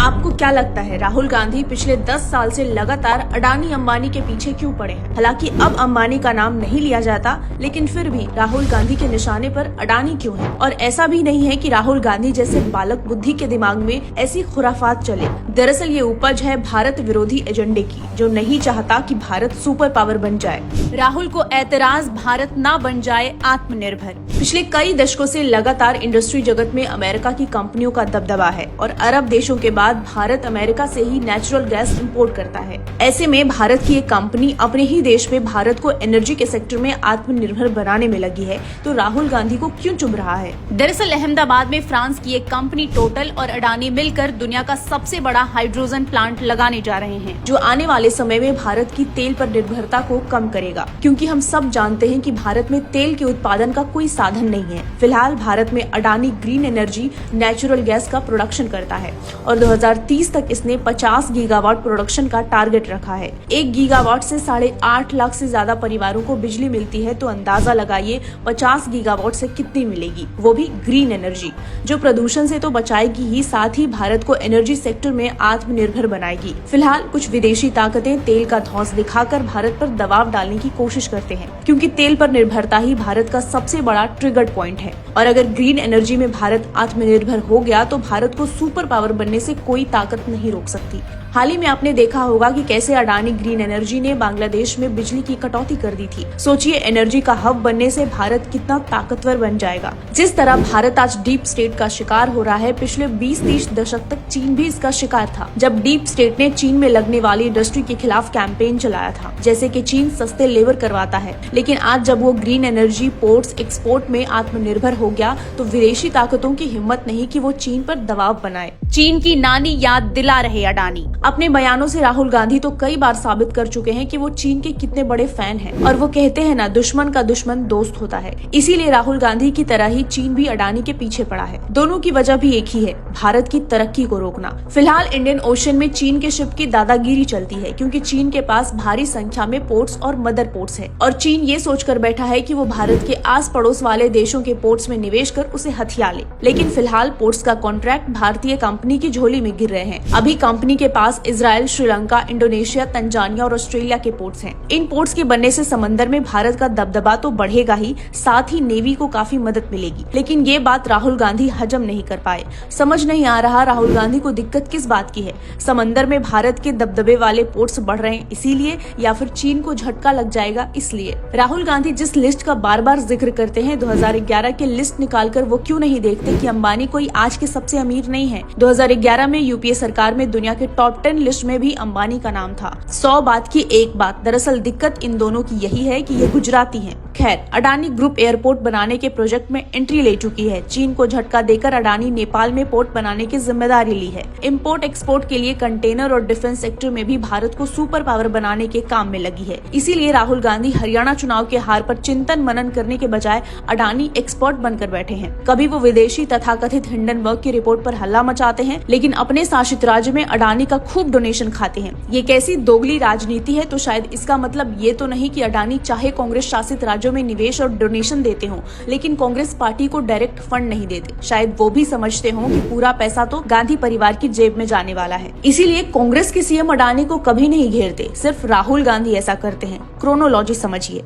आपको क्या लगता है राहुल गांधी पिछले 10 साल से लगातार अडानी अंबानी के पीछे क्यों पड़े हैं? हालांकि अब अंबानी का नाम नहीं लिया जाता, लेकिन फिर भी राहुल गांधी के निशाने पर अडानी क्यों है? और ऐसा भी नहीं है कि राहुल गांधी जैसे बालक बुद्धि के दिमाग में ऐसी खुराफात चले। दरअसल ये उपज है भारत विरोधी एजेंडे की, जो नहीं चाहता कि भारत सुपर पावर बन जाए। राहुल को एतराज भारत ना बन जाए आत्मनिर्भर। पिछले कई दशकों से लगातार इंडस्ट्री जगत में अमेरिका की कंपनियों का दबदबा है और अरब देशों के बाद भारत अमेरिका से ही नेचुरल गैस इंपोर्ट करता है। ऐसे में भारत की एक कंपनी अपने ही देश में भारत को एनर्जी के सेक्टर में आत्मनिर्भर बनाने में लगी है, तो राहुल गांधी को क्यों चुभ रहा है? दरअसल अहमदाबाद में फ्रांस की एक कंपनी टोटल और अडानी मिलकर दुनिया का सबसे बड़ा हाइड्रोजन प्लांट लगाने जा रहे हैं, जो आने वाले समय में भारत की तेल पर निर्भरता को कम करेगा। क्योंकि हम सब जानते हैं कि भारत में तेल के उत्पादन का कोई साधन नहीं है। फिलहाल भारत में Adani green energy natural gas का प्रोडक्शन करता है और 2030 तक इसने 50 गीगावाट प्रोडक्शन का टारगेट रखा है। 1 गीगावाट से 8.5 लाख से ज्यादा परिवारों को बिजली मिलती है, तो अंदाजा लगाइए 50 गीगावाट से कितनी मिलेगी, वो भी ग्रीन एनर्जी, जो प्रदूषण से तो बचाएगी ही, साथ ही भारत को एनर्जी सेक्टर में आत्मनिर्भर बनाएगी। फिलहाल कुछ विदेशी ताकतें तेल का धौंस दिखाकर भारत पर दबाव डालने की कोशिश करते हैं, क्योंकि तेल पर निर्भरता ही भारत का सबसे बड़ा ट्रिगर पॉइंट है। और अगर ग्रीन एनर्जी में भारत आत्मनिर्भर हो गया तो भारत को सुपर पावर बनने से कोई ताकत नहीं रोक सकती। हाल ही में आपने देखा होगा कि कैसे अडानी ग्रीन एनर्जी ने बांग्लादेश में बिजली की कटौती कर दी थी। सोचिए एनर्जी का हब बनने से भारत कितना ताकतवर बन जाएगा। जिस तरह भारत आज डीप स्टेट का शिकार हो रहा है, पिछले 20-30 दशक तक चीन भी इसका शिकार था, जब डीप स्टेट ने चीन में लगने वाली इंडस्ट्री के खिलाफ कैंपेन चलाया था, जैसे कि चीन सस्ते लेबर करवाता है। लेकिन आज जब वो ग्रीन एनर्जी पोर्ट्स एक्सपोर्ट में आत्मनिर्भर हो गया, तो विदेशी ताकतों की हिम्मत नहीं कि वो चीन पर दबाव बनाए। चीन की नानी याद दिला रहे अडानी। अपने बयानों से राहुल गांधी तो कई बार साबित कर चुके हैं कि वो चीन के कितने बड़े फैन हैं, और वो कहते हैं ना, दुश्मन का दुश्मन दोस्त होता है। इसीलिए राहुल गांधी की तरह ही चीन भी अडानी के पीछे पड़ा है। दोनों की वजह भी एक ही है, भारत की तरक्की को रोकना। फिलहाल इंडियन ओशन में चीन के शिप की दादागिरी चलती है, क्योंकि चीन के पास भारी संख्या में पोर्ट्स और मदर पोर्ट्स है, और चीन ये सोचकर बैठा है कि वो भारत के आस पड़ोस वाले देशों के पोर्ट्स में निवेश कर उसे हथिया ले। लेकिन फिलहाल पोर्ट्स का कॉन्ट्रैक्ट भारतीय कंपनी की झोली में गिर रहे हैं। अभी कंपनी के पास इजराइल, श्रीलंका, इंडोनेशिया, तंजानिया और ऑस्ट्रेलिया के पोर्ट्स हैं। इन पोर्ट्स के बनने से समंदर में भारत का दबदबा तो बढ़ेगा ही, साथ ही नेवी को काफी मदद मिलेगी। लेकिन ये बात राहुल गांधी हजम नहीं कर पाए। समझ नहीं आ रहा राहुल गांधी को दिक्कत किस बात की है। समंदर में भारत के दबदबे वाले पोर्ट्स बढ़ रहे हैं इसीलिए, या फिर चीन को झटका लग जाएगा इसलिए। राहुल गांधी जिस लिस्ट का बार बार जिक्र करते हैं, 2011 की लिस्ट निकालकर वो क्यों नहीं देखते कि अंबानी कोई आज के सबसे अमीर नहीं है। 2011 में यूपीए सरकार में दुनिया के टॉप 10 लिस्ट में भी अंबानी का नाम था। 100 बात की एक बात, दरअसल दिक्कत इन दोनों की यही है कि ये गुजराती हैं। खैर, अडानी ग्रुप एयरपोर्ट बनाने के प्रोजेक्ट में एंट्री ले चुकी है। चीन को झटका देकर अडानी नेपाल में पोर्ट बनाने की जिम्मेदारी ली है। इम्पोर्ट एक्सपोर्ट के लिए कंटेनर और डिफेंस सेक्टर में भी भारत को सुपर पावर बनाने के काम में लगी है। इसीलिए राहुल गांधी हरियाणा चुनाव के हार पर चिंतन मनन करने के बजाय अडानी एक्सपर्ट बनकर बैठे हैं। कभी वो विदेशी तथाकथित हिंडनबर्ग की रिपोर्ट पर हल्ला मचाते हैं, लेकिन अपने शासित राज्य में अडानी का खूब डोनेशन खाते हैं। ये कैसी दोगली राजनीति है? तो शायद इसका मतलब ये तो नहीं कि अडानी चाहे कांग्रेस शासित राज्यों में निवेश और डोनेशन देते हों, लेकिन कांग्रेस पार्टी को डायरेक्ट फंड नहीं देते। शायद वो भी समझते हों कि पूरा पैसा तो गांधी परिवार की जेब में जाने वाला है। इसीलिए कांग्रेस के सीएम अडानी को कभी नहीं घेरते, सिर्फ राहुल गांधी ऐसा करते हैं। क्रोनोलॉजी समझिए।